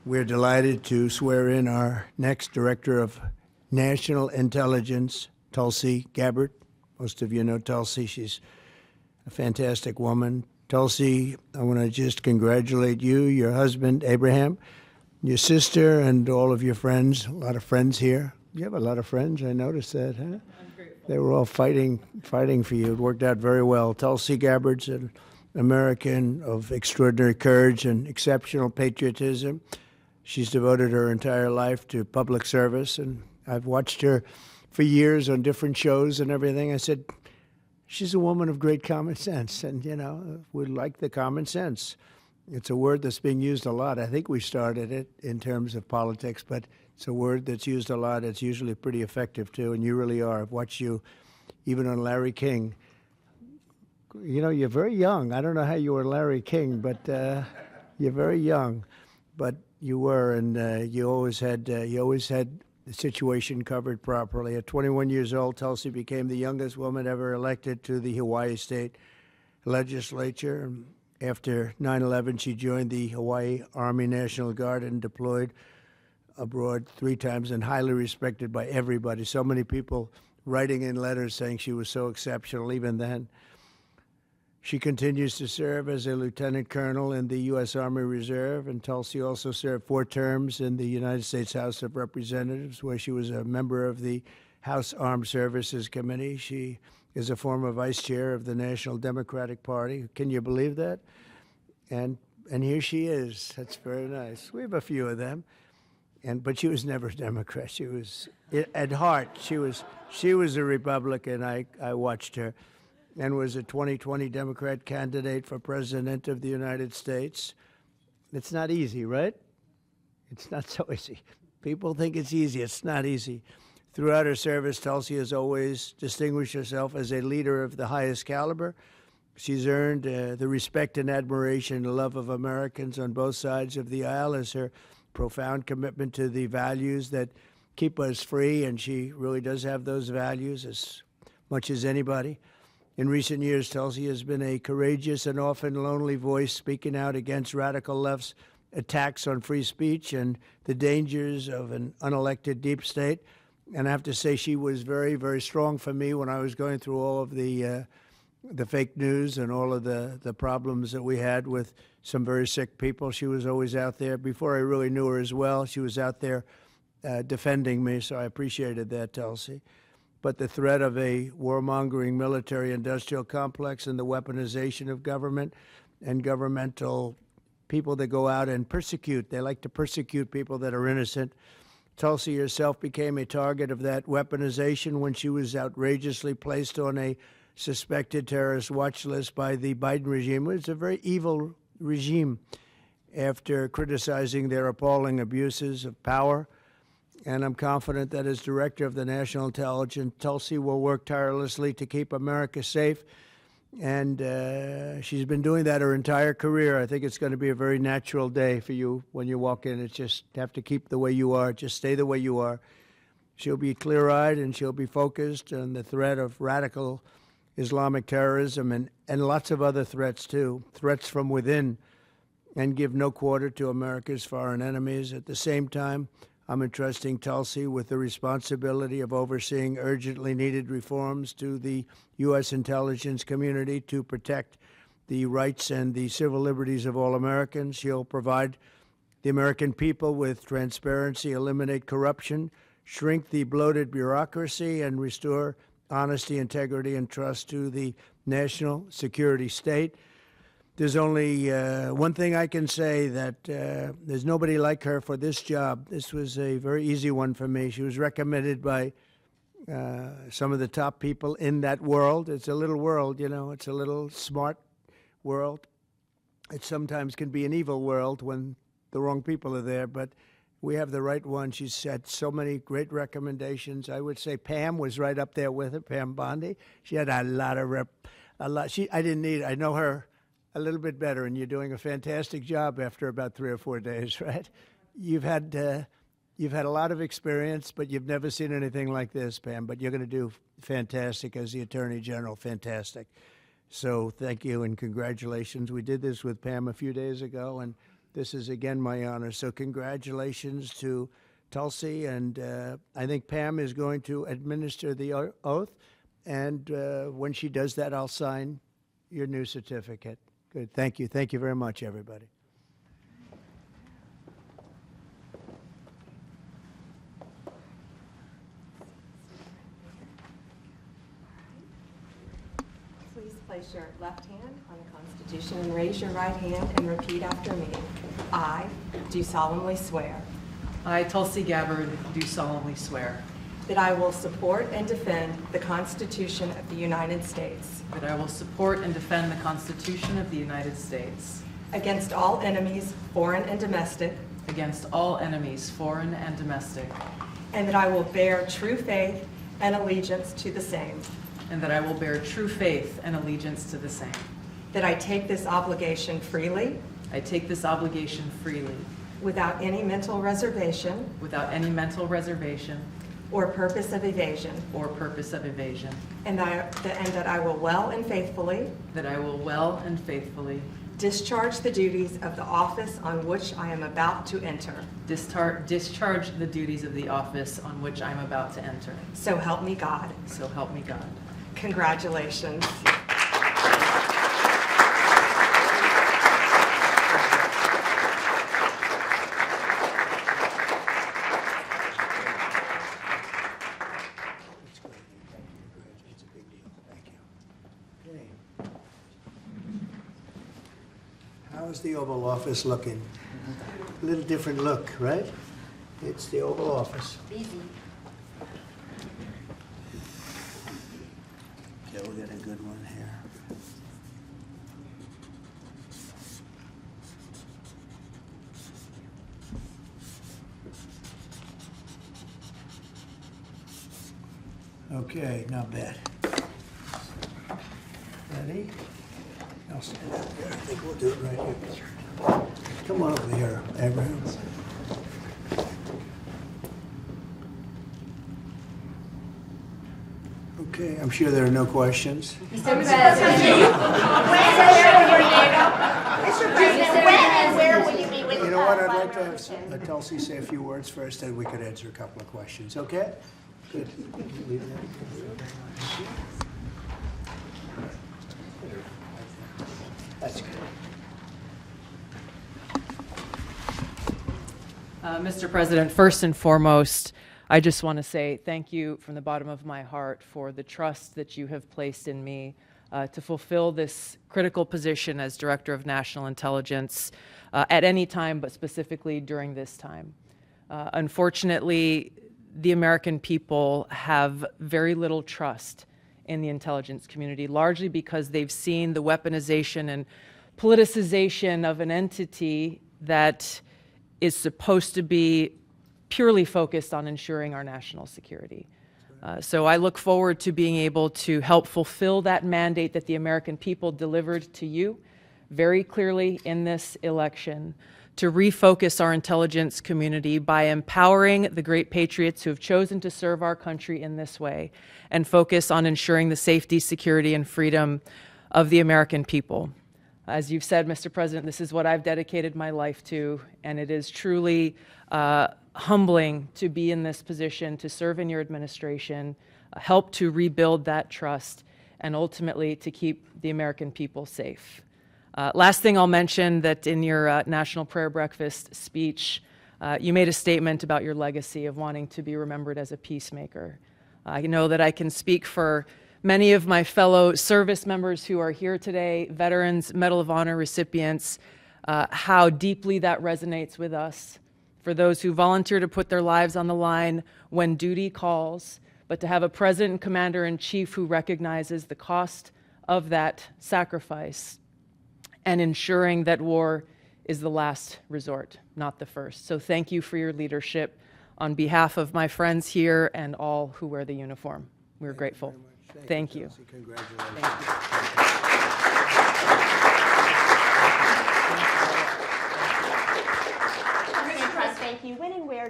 We're delighted to swear in our next Director of National Intelligence, Tulsi Gabbard. Most of you know Tulsi. She's a fantastic woman. Tulsi, I want to just congratulate you, your husband, Abraham, your sister, and all of your friends. A lot of friends here. You have a lot of friends. I noticed that, huh? I'm grateful. They were all fighting for you. It worked out very well. Tulsi Gabbard's an American of extraordinary courage and exceptional patriotism. She's devoted her entire life to public service, and I've watched her for years on different shows and everything. I said, she's a woman of great common sense, and, we like the common sense. It's a word that's being used a lot. I think we started it in terms of politics, but it's a word that's used a lot. It's usually pretty effective, too, and you really are. I've watched you even on Larry King. You're very young. I don't know how you were Larry King, but you're very young. But you were, and you always had the situation covered properly. At 21 years old, Tulsi became the youngest woman ever elected to the Hawaii State Legislature. After 9/11, she joined the Hawaii Army National Guard and deployed abroad 3 times, and highly respected by everybody. So many people writing in letters saying she was so exceptional even then. She continues to serve as a lieutenant colonel in the U.S. Army Reserve, and Tulsi also served 4 terms in the United States House of Representatives, where she was a member of the House Armed Services Committee. She is a former vice chair of the National Democratic Party. Can you believe that? And here she is. That's very nice. We have a few of them. But she was never a Democrat. She was, at heart, she was a Republican. I watched her. And was a 2020 Democrat candidate for President of the United States. It's not easy, right? It's not so easy. People think it's easy. It's not easy. Throughout her service, Tulsi has always distinguished herself as a leader of the highest caliber. She's earned the respect and admiration and love of Americans on both sides of the aisle as her profound commitment to the values that keep us free, and she really does have those values as much as anybody. In recent years, Tulsi has been a courageous and often lonely voice speaking out against radical left's attacks on free speech and the dangers of an unelected deep state. And I have to say she was very, very strong for me when I was going through all of the fake news and all of the problems that we had with some very sick people. She was always out there. Before I really knew her as well, she was out there defending me, so I appreciated that, Tulsi. But the threat of a warmongering military-industrial complex and the weaponization of government and governmental people that go out and persecute. They like to persecute people that are innocent. Tulsi herself became a target of that weaponization when she was outrageously placed on a suspected terrorist watch list by the Biden regime. It's a very evil regime after criticizing their appalling abuses of power. And I'm confident that as Director of the National Intelligence, Tulsi will work tirelessly to keep America safe. And she's been doing that her entire career. I think it's going to be a very natural day for you when you walk in. It's just have to keep the way you are. Just stay the way you are. She'll be clear-eyed and she'll be focused on the threat of radical Islamic terrorism and lots of other threats, too, threats from within, and give no quarter to America's foreign enemies. At the same time, I'm entrusting Tulsi with the responsibility of overseeing urgently needed reforms to the U.S. intelligence community to protect the rights and the civil liberties of all Americans. She'll provide the American people with transparency, eliminate corruption, shrink the bloated bureaucracy, and restore honesty, integrity, and trust to the national security state. There's only one thing I can say, that there's nobody like her for this job. This was a very easy one for me. She was recommended by some of the top people in that world. It's a little world, It's a little smart world. It sometimes can be an evil world when the wrong people are there, but we have the right one. She's had so many great recommendations. I would say Pam was right up there with her, Pam Bondi. She had a lot. I know her a little bit better, and you're doing a fantastic job after about 3 or 4 days, right? You've had a lot of experience, but you've never seen anything like this, Pam. But you're going to do fantastic as the Attorney General, fantastic. So thank you and congratulations. We did this with Pam a few days ago, and This is again my honor. So congratulations to Tulsi, and I think Pam is going to administer the oath, and when she does that, I'll sign your new certificate. Good. Thank you. Thank you very much, everybody. Please place your left hand on the Constitution and raise your right hand and repeat after me. I do solemnly swear I, Tulsi Gabbard, do solemnly swear that I will support and defend the Constitution of the United States that I will support and defend the Constitution of the United States against all enemies, foreign and domestic, against all enemies, foreign and domestic, and that I will bear true faith and allegiance to the same, and that I will bear true faith and allegiance to the same. that I take this obligation freely I take this obligation freely, without any mental reservation without any mental reservation or purpose of evasion, or purpose of evasion, and that I will well and faithfully that I will well and faithfully discharge the duties of the office on which I am about to enter. discharge the duties of the office on which I'm about to enter. So help me God. So help me God. Congratulations. It's a big deal. Thank you. Okay. How's the Oval Office looking? A little different look, right? It's the Oval Office. Busy. Okay, we'll get a good one here. Okay, not bad. Ready? I'll stand up here. I think we'll do it right here. Come on over here, Abraham. Okay, I'm sure there are no questions. Mr. President, when and where will you be with You know what, I'd final like to have resolution? Tulsi say a few words first, and we could answer a couple of questions, okay? Good. Leave that. That's good. Mr. President, first and foremost, I just want to say thank you from the bottom of my heart for the trust that you have placed in me to fulfill this critical position as Director of National Intelligence at any time, but specifically during this time. Unfortunately, the American people have very little trust in the intelligence community, largely because they've seen the weaponization and politicization of an entity that is supposed to be purely focused on ensuring our national security. So I look forward to being able to help fulfill that mandate that the American people delivered to you very clearly in this election, to refocus our intelligence community by empowering the great patriots who have chosen to serve our country in this way, and focus on ensuring the safety, security, and freedom of the American people. As you've said, Mr. President, this is what I've dedicated my life to, and it is truly humbling to be in this position, to serve in your administration, help to rebuild that trust, and ultimately to keep the American people safe. Last thing I'll mention, that in your National Prayer Breakfast speech, you made a statement about your legacy of wanting to be remembered as a peacemaker. I know that I can speak for many of my fellow service members who are here today, veterans, Medal of Honor recipients, how deeply that resonates with us. For those who volunteer to put their lives on the line when duty calls, but to have a President and Commander-in-Chief who recognizes the cost of that sacrifice and ensuring that war is the last resort, not the first. So thank you for your leadership on behalf of my friends here and all who wear the uniform. We're grateful. Thank you. Congratulations. Thank you. Thank you. When and where